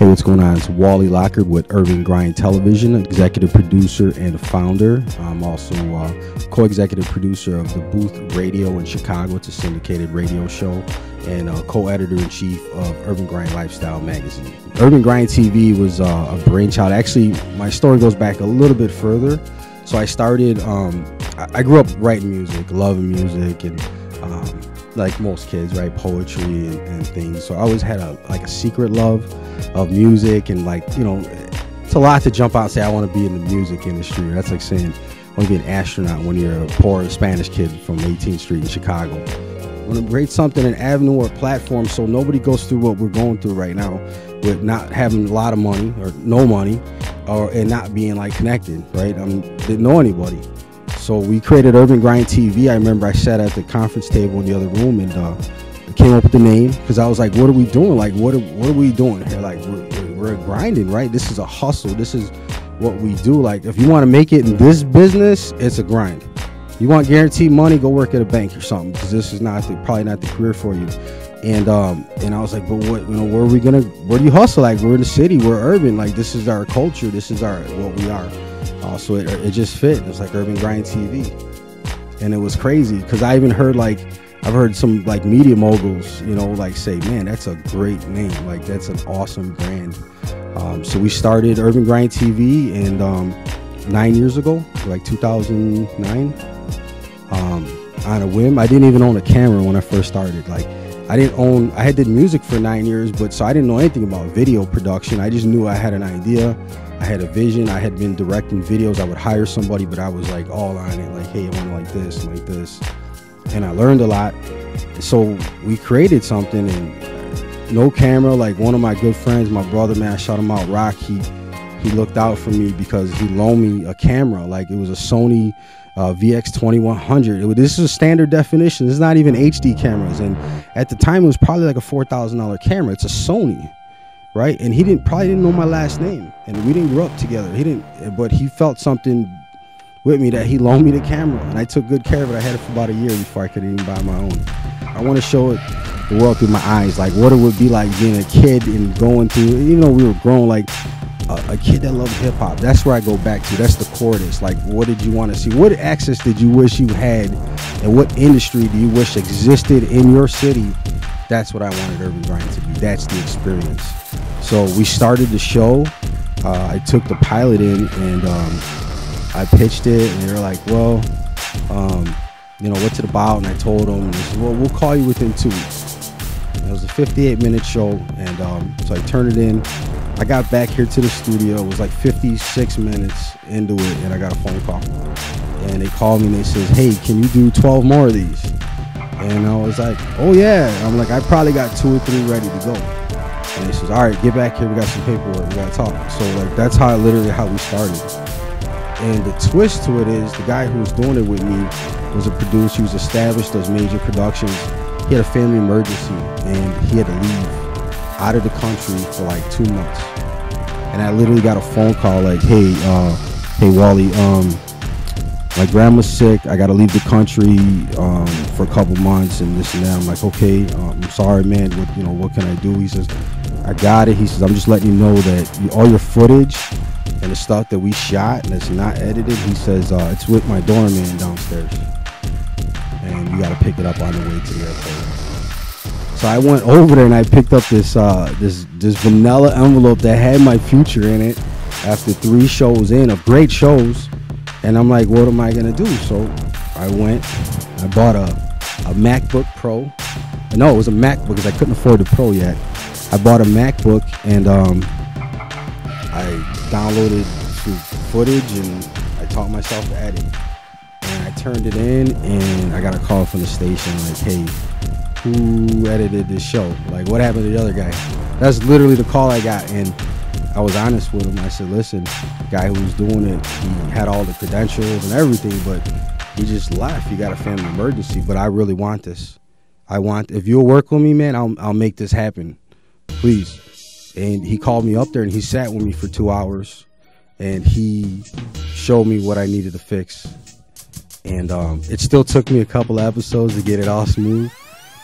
Hey, what's going on? It's Wally Lockard with Urban Grind Television, executive producer and founder. I'm also co-executive producer of the Booth Radio in Chicago. It's a syndicated radio show, and co-editor-in-chief of Urban Grind Lifestyle magazine. Urban Grind TV was a brainchild. Actually, my story goes back a little bit further. So I started, I grew up writing music, loving music, and like most kids, right, poetry and things. So I always had a secret love of music, and it's a lot to jump out and say I want to be in the music industry. That's like saying I want to be an astronaut when you're a poor Spanish kid from 18th Street in Chicago. I want to create something, an avenue or platform, so nobody goes through what we're going through right now with not having a lot of money or no money, and not being connected, right? Didn't know anybody. So we created Urban Grind TV. I remember I sat at the conference table in the other room and came up with the name, because I was like, what are we doing? What are we doing here? We're grinding, right? This is a hustle. This is what we do. If you want to make it in this business, it's a grind. You want guaranteed money, go work at a bank or something, because this is probably not the career for you. And I was like, but what, where do you hustle? We're in the city, we're urban. This is our culture. This is what we are. So it just fit. It was like Urban Grind TV, and it was crazy because I even heard I've heard some media moguls, say, man, that's a great name. That's an awesome brand. So we started Urban Grind TV, and 9 years ago, 2009, on a whim. I didn't even own a camera when I first started. I did music for 9 years, so I didn't know anything about video production. I just knew I had an idea. I had a vision. I had been directing videos. I would hire somebody, but I was all on it. Hey, I want this, like this. And I learned a lot. So we created something, and no camera. One of my good friends, my brother, man, I shout him out, Rock, he looked out for me because he loaned me a camera. It was a Sony VX2100. This is a standard definition. It's not even HD cameras. And at the time, it was probably a $4,000 camera. It's a Sony, right? And he probably didn't know my last name, and we didn't grow up together. But he felt something with me that he loaned me the camera, and I took good care of it. I had it for about a year before I could even buy my own. I want to show the world through my eyes, what it would be like being a kid and going through, even though we were grown, a kid that loved hip hop. That's where I go back to. That's the core of this. What did you want to see? What access did you wish you had, and what industry do you wish existed in your city? That's what I wanted Urban Grind to be. That's the experience. So we started the show. I took the pilot in, and I pitched it, and they were like, well, what's it about? And I told them, and they said, well, we'll call you within 2 weeks. And it was a 58-minute show, and so I turned it in. I got back here to the studio. It was 56 minutes into it, and I got a phone call. And they called me, and they said, hey, can you do 12 more of these? And I was like, oh, yeah. I'm like, I probably got 2 or 3 ready to go. And they says, all right, get back here. We got some paperwork. We got to talk. So, that's how we started. And the twist to it is the guy who was doing it with me was a producer. He was established, does major productions. He had a family emergency, and he had to leave out of the country for 2 months. And I literally got a phone call hey Wally, my grandma's sick. I got to leave the country for a couple months and this and that. I'm like, okay, I'm sorry, man. What can I do? He says, I got it. He says, I'm just letting you know that all your footage and the stuff that we shot and it's not edited, he says, it's with my doorman downstairs, and you got to pick it up on the way to the airport. So I went over there and I picked up this vanilla envelope that had my future in it after 3 shows of great shows. And I'm like, what am I going to do? So I bought a MacBook Pro. No, it was a MacBook because I couldn't afford the Pro yet. I bought a MacBook, and I downloaded some footage, and I taught myself to edit. And I turned it in, and I got a call from the station hey, who edited this show? What happened to the other guy? That's literally the call I got, and I was honest with him. I said, listen, the guy who was doing it, he had all the credentials and everything, but he just left. He got a family emergency, but I really want this. If you'll work with me, man, I'll make this happen, please. And he called me up there, and he sat with me for 2 hours, and he showed me what I needed to fix. And it still took me a couple of episodes to get it all smooth,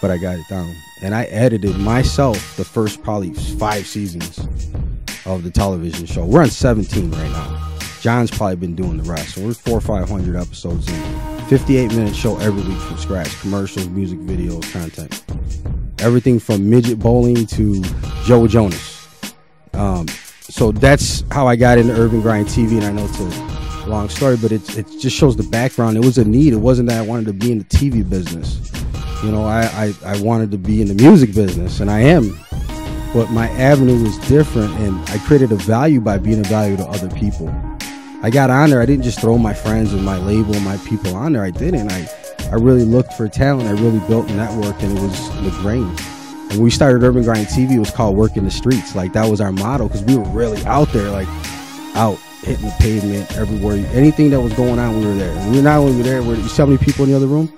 but I got it down. And I edited myself the first probably 5 seasons. of the television show. We're on 17 right now. John's probably been doing the rest. So we're 400 or 500 episodes in. 58-minute show every week from scratch. Commercials, music videos, content. Everything from midget bowling to Joe Jonas. So that's how I got into Urban Grind TV, and I know it's a long story, but it just shows the background. It was a need. It wasn't that I wanted to be in the TV business. You know, I wanted to be in the music business, and I am. But my avenue was different, and I created a value by being a value to other people. I got on there. I didn't just throw my friends and my label and my people on there. I didn't. I really looked for talent. I really built a network, and it was ingrained. And when we started Urban Grind TV, it was called Work in the Streets. Like, that was our motto, because we were really out there, like, out hitting the pavement everywhere. Anything that was going on, we were there. And we not only were there, you see how many people in the other room?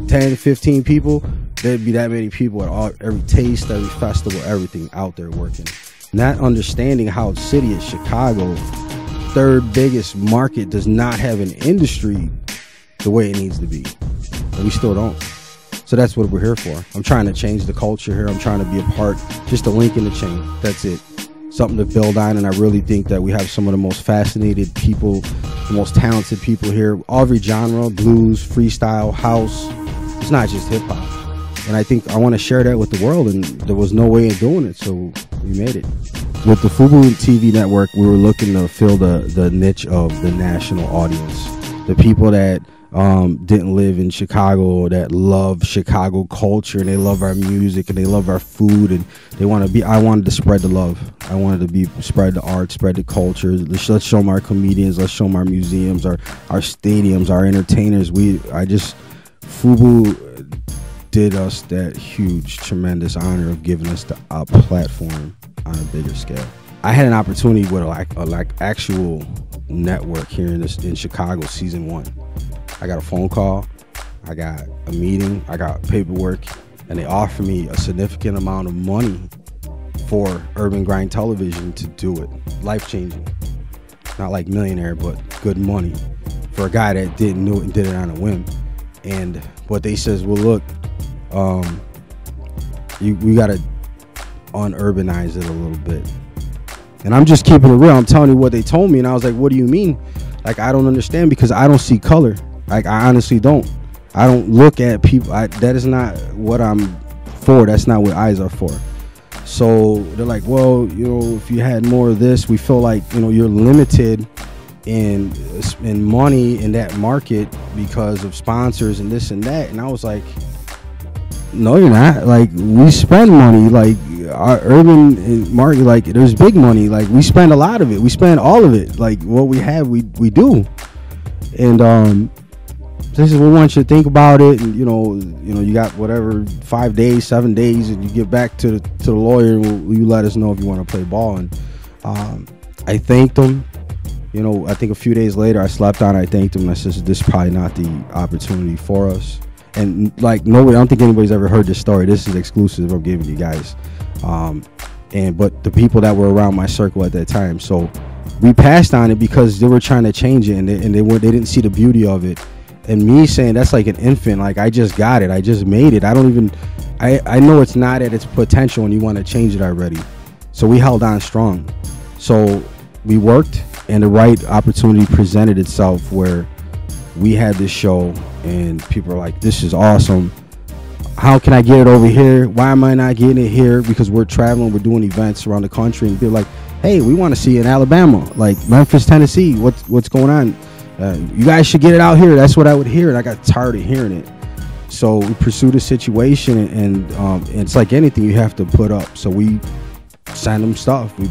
10 to 15 people. There'd be that many people at every taste, every festival, everything out there working. Not understanding how the city of Chicago, third biggest market, does not have an industry the way it needs to be. And we still don't. So that's what we're here for. I'm trying to change the culture here. I'm trying to be a part, just a link in the chain. That's it. Something to build on, and I really think that we have some of the most fascinated people, the most talented people here. Every genre, blues, freestyle, house. It's not just hip hop. And I think I want to share that with the world, and there was no way of doing it, so we made it. With the FubuTV Network, we were looking to fill the niche of the national audience. The people that didn't live in Chicago, that love Chicago culture, and they love our music, and they love our food, and they want to be. I wanted to spread the love. I wanted to spread the art, spread the culture. Let's show them our comedians. Let's show them our museums, our stadiums, our entertainers. Fubu did us that huge, tremendous honor of giving us a platform on a bigger scale. I had an opportunity with like actual network here in Chicago, season 1. I got a phone call, I got a meeting, I got paperwork, and they offered me a significant amount of money for Urban Grind Television to do it. Life-changing. Not like millionaire, but good money for a guy that didn't know it and did it on a whim. And what they says, well, look, we got to unurbanize it a little bit. And I'm just keeping it real. I'm telling you what they told me, and I was like, what do you mean? Like, I don't understand, because I don't see color. Like, I honestly don't. I don't look at people. That is not what I'm for. That's not what eyes are for. So they're like, well, you know, if you had more of this, we feel like, you know, you're limited in money in that market because of sponsors and this and that. And I was like, no, you're not. Like, we spend money. Like, our urban market, like, there's big money. Like, we spend a lot of it. We spend all of it. Like, what we have, we do. And they said, we want you to think about it, and you know, you got whatever 5 days, 7 days, and you get back to the lawyer, and you let us know if you want to play ball. And I thanked them. You know, I think a few days later, I slept on it. I thanked them, and I said, this is probably not the opportunity for us. And like, nobody, I don't think anybody's ever heard this story. This is exclusive I'm giving you guys. But the people that were around my circle at that time, so we passed on it because they were trying to change it, and they didn't see the beauty of it. And me saying that's like an infant, like, I just got it, I just made it. I know it's not at its potential, and you want to change it already. So we held on strong. So we worked, and the right opportunity presented itself where we had this show, and people are like, this is awesome. How can I get it over here? Why am I not getting it here? Because we're traveling, we're doing events around the country, and people are like, hey, we want to see it in Alabama, like Memphis, Tennessee. What's going on? You guys should get it out here. That's what I would hear, and I got tired of hearing it. So we pursued a situation, and it's like anything, you have to put up. So we send them stuff. We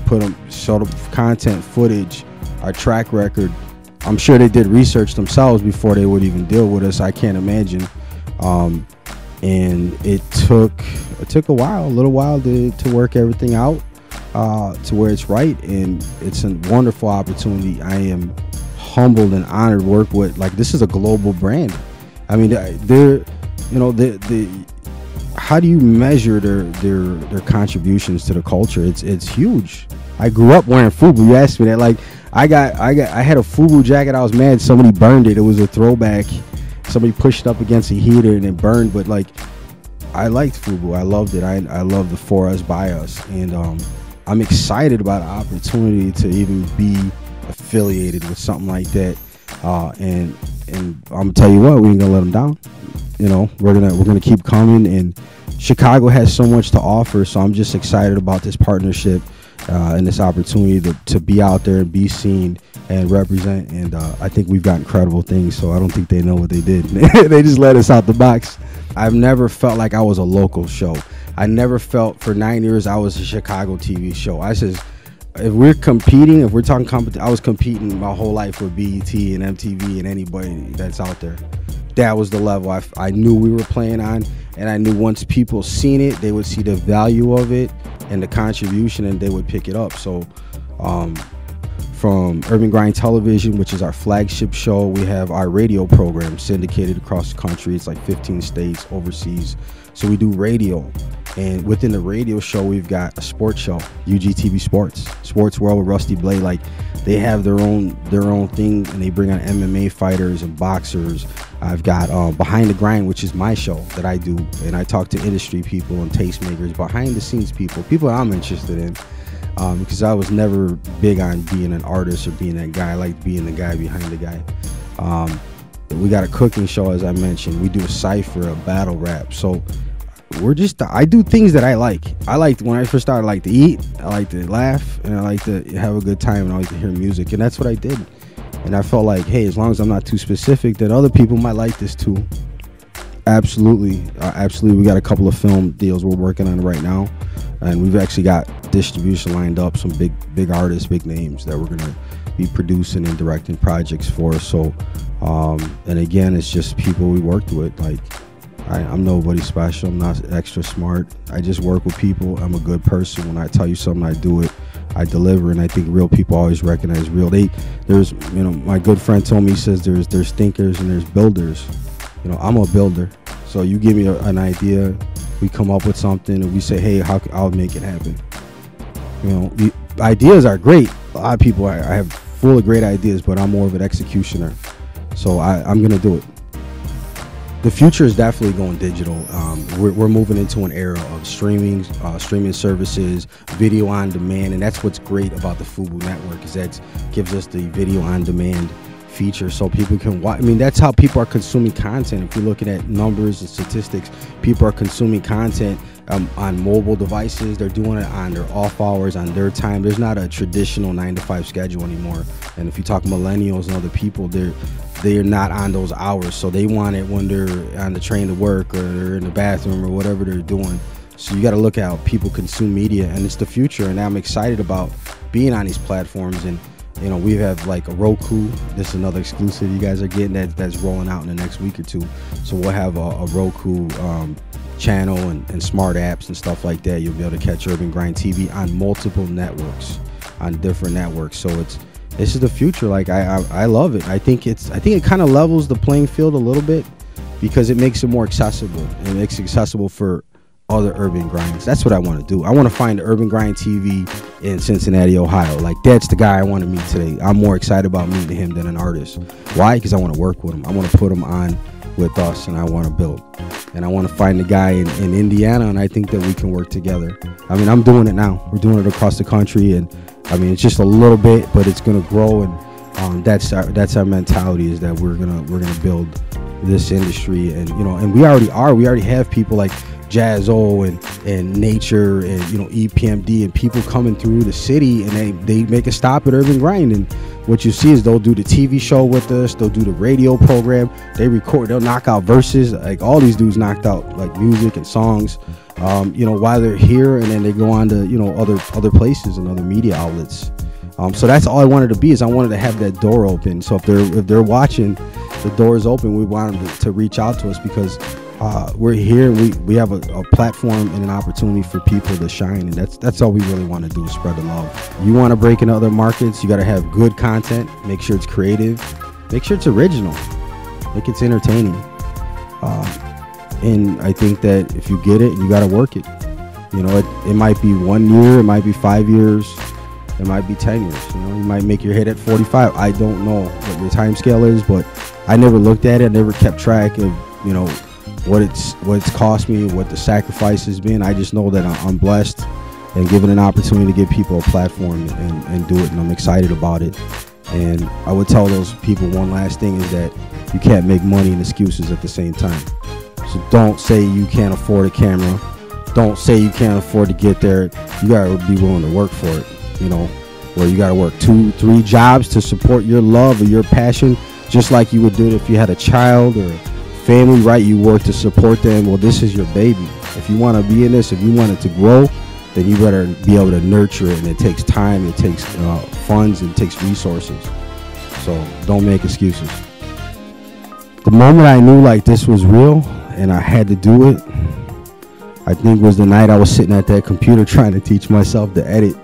showed them content, footage, our track record. I'm sure they did research themselves before they would even deal with us. I can't imagine. And it took a little while to work everything out to where it's right, and it's a wonderful opportunity. I am humbled and honored to work with, like, this is a global brand. I mean, they're, you know, how do you measure their contributions to the culture? It's huge. I grew up wearing Fubu. You asked me that. Like, I had a Fubu jacket. I was mad somebody burned it. It was a throwback. Somebody pushed it up against a heater and it burned. But like, I liked Fubu. I loved it. I love the For Us, By Us, and I'm excited about the opportunity to even be affiliated with something like that. And I'm gonna tell you what, we ain't gonna let them down. We're gonna keep coming, and Chicago has so much to offer. So I'm just excited about this partnership and this opportunity to be out there and be seen and represent. And I think we've got incredible things. So I don't think they know what they did. They just let us out the box. I've never felt like I was a local show. I never felt for 9 years I was a Chicago TV show. I says, if we're talking competition, I was competing my whole life with BET and MTV and anybody that's out there. That was the level I knew we were playing on, and I knew once people seen it, they would see the value of it and the contribution, and they would pick it up. So from Urban Grind Television, which is our flagship show, we have our radio program syndicated across the country. It's like 15 states overseas. So we do radio, and within the radio show, we've got a sports show, UGTV Sports World with Rusty Blade. Like, they have their own thing, and they bring on MMA fighters and boxers. I've got Behind the Grind, which is my show that I do, and I talk to industry people and tastemakers, behind the scenes people I'm interested in, because I was never big on being an artist or being that guy. I like being the guy behind the guy. We got a cooking show, as I mentioned. We do a cypher, a battle rap. So I do things that I like. When I first started, I like to eat, I like to laugh, and I like to have a good time, and I like to hear music, and that's what I did. And I felt like, hey, as long as I'm not too specific, that other people might like this too. Absolutely. We got a couple of film deals we're working on right now, and we've actually got distribution lined up, some big artists, big names that we're gonna be producing and directing projects for. So and again, it's just people we worked with. Like, I'm nobody special. I'm not extra smart. I just work with people. I'm a good person. When I tell you something, I do it. I deliver, and I think real people always recognize real. There's my good friend told me, he says there's thinkers and there's builders. I'm a builder. So you give me an idea, we come up with something, and we say, hey, I'll make it happen. The ideas are great. A lot of people, I have full of great ideas, but I'm more of an executioner. So I'm gonna do it. The future is definitely going digital. We're moving into an era of streaming services, video on demand, and that's what's great about the Fubu network, is that gives us the video on demand feature, so people can watch. I mean, that's how people are consuming content. If you're looking at numbers and statistics, people are consuming content on mobile devices. They're doing it on their off hours, on their time. There's not a traditional 9-to-5 schedule anymore. And if you talk millennials and other people, they're not on those hours, so they want it when they're on the train to work, or they're in the bathroom, or whatever they're doing. So you got to look at how people consume media, and it's the future. And I'm excited about being on these platforms. And we have like a Roku. This is another exclusive you guys are getting that's rolling out in the next week or two. So we'll have a Roku channel and smart apps and stuff like that. You'll be able to catch Urban Grind TV on multiple networks, on different networks. So this is the future. Like, I love it. I think it kind of levels the playing field a little bit, because it makes it more accessible. It makes it accessible for other urban grinds. That's what I want to do. I want to find the Urban Grind TV in Cincinnati, Ohio. Like, that's the guy I want to meet today. I'm more excited about meeting him than an artist. Why? Because I want to work with him. I want to put him on with us, and I want to build. And I want to find the guy in Indiana, and I think that we can work together. I mean, I'm doing it now. We're doing it across the country, and I mean, it's just a little bit, but it's gonna grow. And that's our mentality, is that we're gonna build this industry. And and we already have people like Jazzo and Nature and EPMD, and people coming through the city, and they make a stop at Urban Grind. And what you see is they'll do the TV show with us, they'll do the radio program, they'll knock out verses. Like, all these dudes knocked out like music and songs while they're here, and then they go on to other places and other media outlets. So that's all I wanted to be, is I wanted to have that door open. So if they're watching, the door is open. We want them to reach out to us, because we're here, and we have a platform and an opportunity for people to shine, and that's all we really want to do, is spread the love. You want to break into other markets, you got to have good content. Make sure it's creative, make sure it's original, make it entertaining. And I think that if you get it, you got to work it. It might be 1 year, it might be 5 years, it might be 10 years. You might make your hit at 45. I don't know what your time scale is, but I never looked at it. I never kept track of what it's cost me, what the sacrifice has been. I just know that I'm blessed, and giving an opportunity to give people a platform and do it, and I'm excited about it. And I would tell those people one last thing is that you can't make money and excuses at the same time. So don't say you can't afford a camera. Don't say you can't afford to get there. You gotta be willing to work for it, you know, where you gotta work 2-3 jobs to support your love or your passion, just like you would do it if you had a child or a family, right? You work to support them. Well, this is your baby. If you want to be in this, if you want it to grow, then you better be able to nurture it, and it takes time, it takes funds, it takes resources. So don't make excuses. The moment I knew like this was real and I had to do it, I think was the night I was sitting at that computer trying to teach myself to edit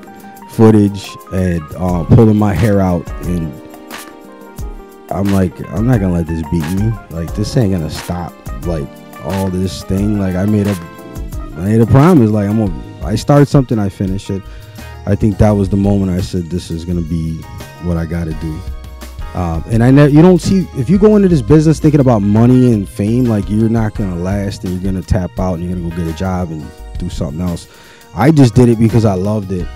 footage and pulling my hair out, and I'm like, I'm not gonna let this beat me. Like, this ain't gonna stop. Like, all this thing. Like, I made a promise. Like, I started something, I finish it. I think that was the moment I said, this is gonna be what I gotta do. And you don't see, if you go into this business thinking about money and fame, like, you're not gonna last, and you're gonna tap out, and you're gonna go get a job and do something else. I just did it because I loved it,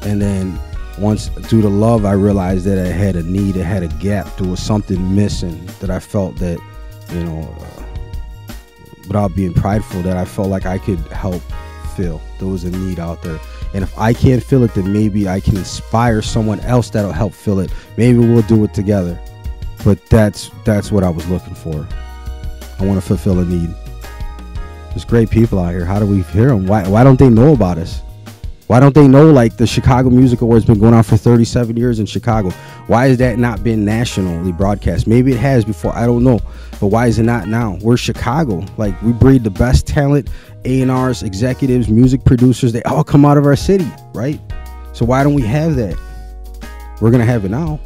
and then once through the love, I realized that I had a need, I had a gap, there was something missing that I felt that, you know, without being prideful, that I felt like I could help fill. There was a need out there, and if I can't fill it, then maybe I can inspire someone else that'll help fill it. Maybe we'll do it together. But that's what I was looking for. I want to fulfill a need. There's great people out here. How do we hear them? Why don't they know about us? Why don't they know, like, the Chicago Music Awards been going on for 37 years in Chicago? Why has that not been nationally broadcast? Maybe it has before, I don't know. But why is it not now? We're Chicago. Like, we breed the best talent, A&Rs, executives, music producers. They all come out of our city, right? So why don't we have that? We're going to have it now.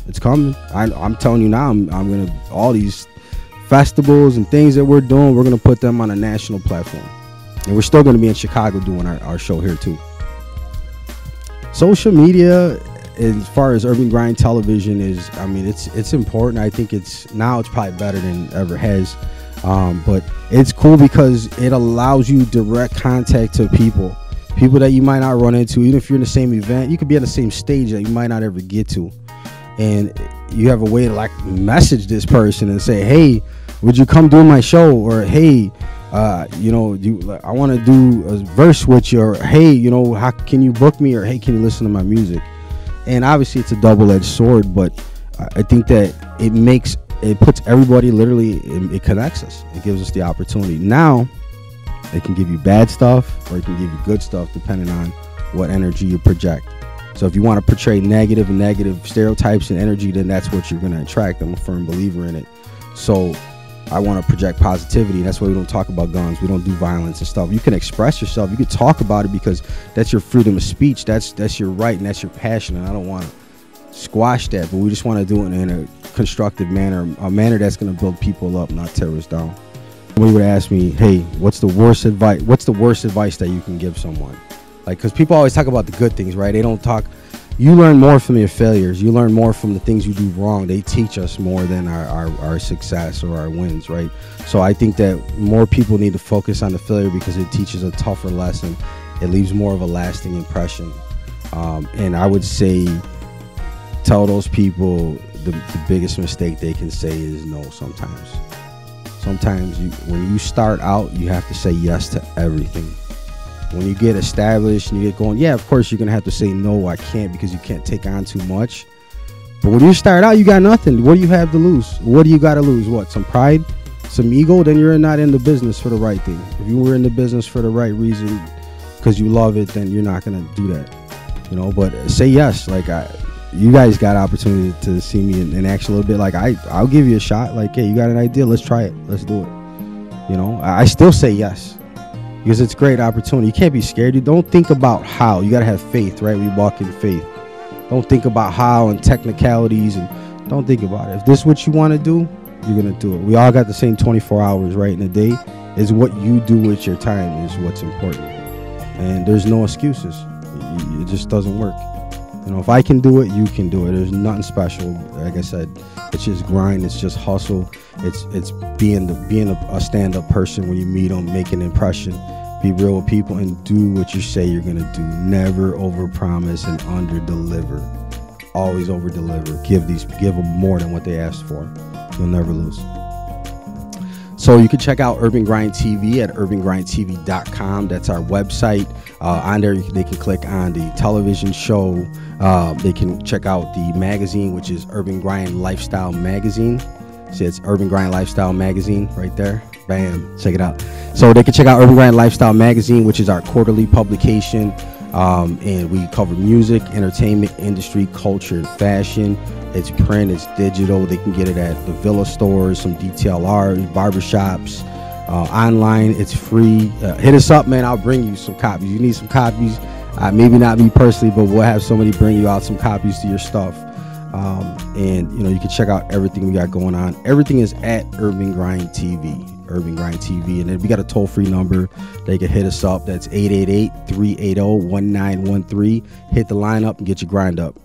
It's coming. I'm telling you now, I'm going to, all these festivals and things that we're doing, we're going to put them on a national platform. And we're still going to be in Chicago doing our show here too. Social media, as far as urban grind television, is, I mean, it's important. I think it's probably better than it ever has. But it's cool because it allows you direct contact to people that you might not run into. Even if you're in the same event, you could be on the same stage that you might not ever get to, and you have a way to, like, message this person and say, hey, would you come do my show? Or, hey, you know, I want to do a verse with you, or, hey, you know, how can you book me, or, hey, can you listen to my music? And obviously it's a double-edged sword, but I think that it puts everybody, literally, it connects us. It gives us the opportunity. Now it can give you bad stuff, or it can give you good stuff, depending on what energy you project. So if you want to portray negative stereotypes and energy, then that's what you're going to attract. I'm a firm believer in it. So I want to project positivity. That's why we don't talk about guns. We don't do violence and stuff. You can express yourself. You can talk about it because that's your freedom of speech. That's your right, and that's your passion. And I don't want to squash that, but we just want to do it in a constructive manner, a manner that's going to build people up, not tear us down. Somebody would ask me, hey, what's the worst advice that you can give someone? Like, because people always talk about the good things, right? They don't talk. You learn more from your failures. You learn more from the things you do wrong. They teach us more than our success or our wins, right? So I think that more people need to focus on the failure because it teaches a tougher lesson. It leaves more of a lasting impression. And I would say, tell those people the biggest mistake they can say is no sometimes. Sometimes when you start out, you have to say yes to everything. When you get established and you get going, yeah, of course you're going to have to say, no, I can't, because you can't take on too much. But when you start out, you got nothing. What do you have to lose? What do you got to lose? What? Some pride? Some ego? Then you're not in the business for the right thing. If you were in the business for the right reason, because you love it, then you're not going to do that. You know, but say yes. Like, you guys got opportunity to see me in action a little bit. Like, I'll give you a shot. Like, hey, you got an idea? Let's try it. Let's do it. You know, I still say yes. Because it's a great opportunity. You can't be scared. You don't think about how. You got to have faith, right? We walk in faith. Don't think about how and technicalities, and don't think about it. If this is what you want to do, you're going to do it. We all got the same 24 hours, right, in a day. Is what you do with your time is what's important. And there's no excuses. It just doesn't work. You know, if I can do it, you can do it. There's nothing special. Like I said, it's just grind. It's just hustle. It's being a stand-up person when you meet them, make an impression, Be real with people and do what you say you're going to do. Never overpromise and underdeliver. Always overdeliver. Give them more than what they asked for. You'll never lose. So you can check out Urban Grind TV at urbangrindtv.com. That's our website. On there, they can click on the television show. They can check out the magazine, which is Urban Grind Lifestyle Magazine. See, it's Urban Grind Lifestyle Magazine right there. Bam, check it out. So they can check out Urban Grind Lifestyle Magazine, which is our quarterly publication. And we cover music, entertainment, industry, culture, and fashion. It's print, it's digital. They can get it at the Villa stores, some detail art, barbershops, online. It's free. Hit us up, man. I'll bring you some copies. You need some copies. Maybe not me personally, but we'll have somebody bring you out some copies to your stuff. And you can check out everything we got going on. Everything is at Urban Grind TV. Urban Grind TV. And then we got a toll-free number. They can hit us up. That's 888-380-1913. Hit the line up and get your grind up.